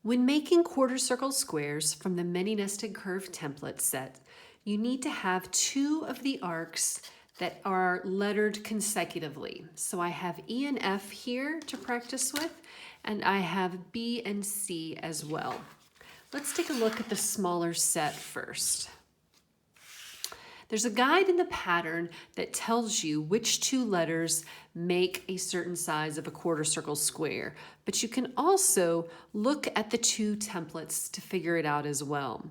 When making quarter circle squares from the many nested curve template set, you need to have two of the arcs that are lettered consecutively. So I have E and F here to practice with, and I have B and C as well. Let's take a look at the smaller set first. There's a guide in the pattern that tells you which two letters make a certain size of a quarter circle square, but you can also look at the two templates to figure it out as well.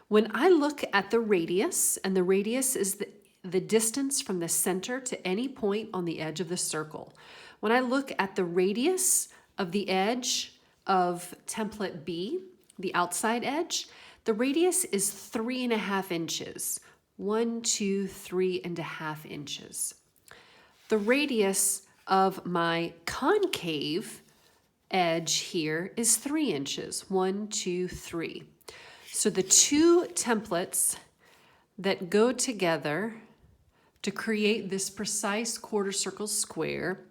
When I look at the radius, and the radius is the distance from the center to any point on the edge of the circle. When I look at the radius of the edge of template B, the outside edge, the radius is 3.5 inches. 1, 2, 3.5 inches. The radius of my concave edge here is 3 inches. 1, 2, 3. So the two templates that go together to create this precise quarter circle square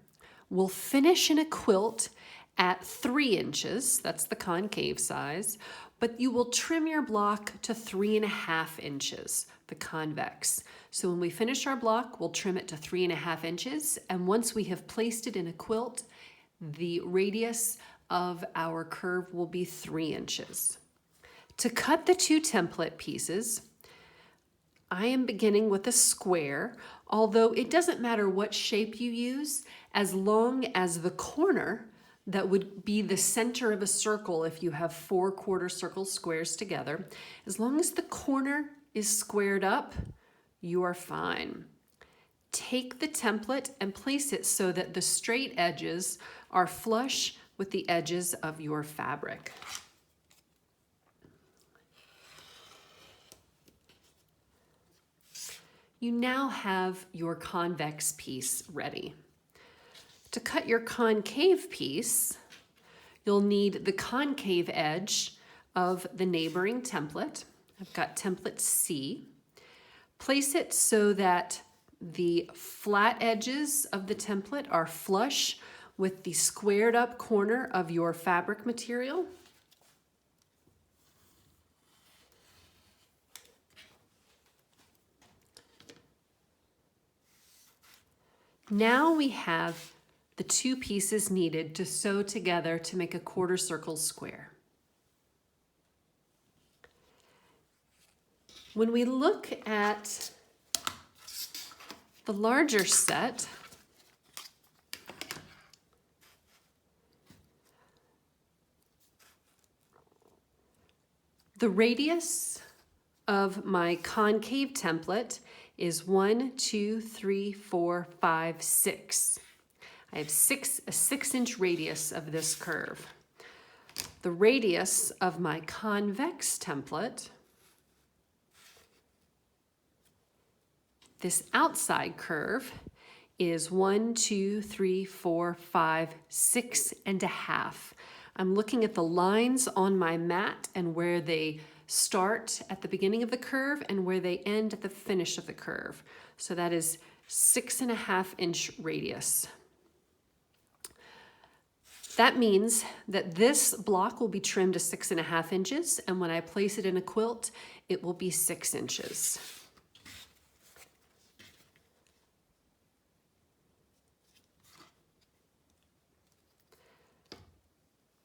will finish in a quilt at 3 inches. That's the concave size. But you will trim your block to 3.5 inches, the convex. So when we finish our block, we'll trim it to 3.5 inches. And once we have placed it in a quilt, the radius of our curve will be 3 inches. To cut the two template pieces, I am beginning with a square, although it doesn't matter what shape you use, as long as the corner that would be the center of a circle if you have 4 quarter circle squares together. As long as the corner is squared up, you are fine. Take the template and place it so that the straight edges are flush with the edges of your fabric. You now have your convex piece ready. To cut your concave piece, you'll need the concave edge of the neighboring template. I've got template C. Place it so that the flat edges of the template are flush with the squared up corner of your fabric material. Now we have the two pieces needed to sew together to make a quarter circle square. When we look at the larger set, the radius of my concave template is 1, 2, 3, 4, 5, 6. I have a 6-inch radius of this curve. The radius of my convex template, this outside curve, is 1, 2, 3, 4, 5, 6.5. I'm looking at the lines on my mat and where they start at the beginning of the curve and where they end at the finish of the curve. So that is 6.5-inch radius. That means that this block will be trimmed to 6.5 inches, and when I place it in a quilt, it will be 6 inches.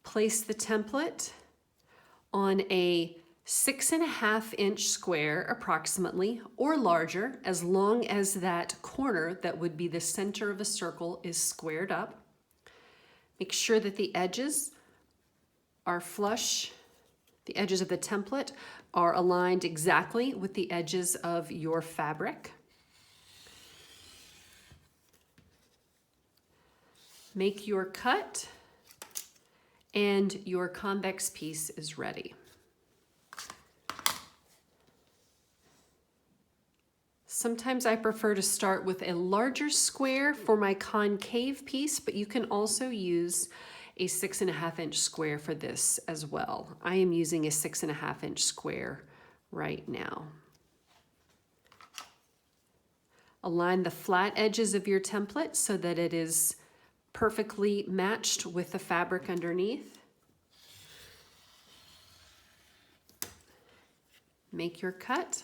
Place the template on a 6.5-inch square approximately, or larger, as long as that corner that would be the center of a circle is squared up. Make sure that the edges are flush. The edges of the template are aligned exactly with the edges of your fabric. Make your cut, and your convex piece is ready. Sometimes I prefer to start with a larger square for my concave piece, but you can also use a 6.5-inch square for this as well. I am using a 6.5-inch square right now. Align the flat edges of your template so that it is perfectly matched with the fabric underneath. make your cut.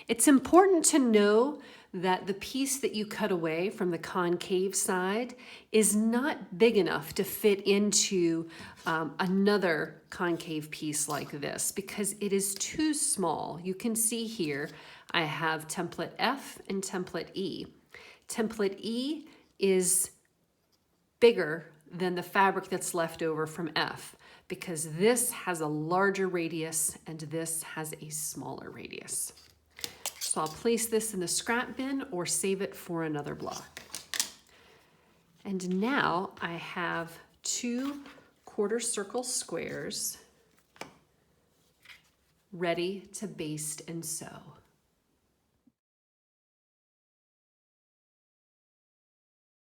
It's important to know that the piece that you cut away from the concave side is not big enough to fit into another concave piece like this because it is too small. You can see here I have template F and template E. Template E is bigger than the fabric that's left over from F because this has a larger radius and this has a smaller radius. So I'll place this in the scrap bin or save it for another block. And now I have 2 quarter circle squares ready to baste and sew.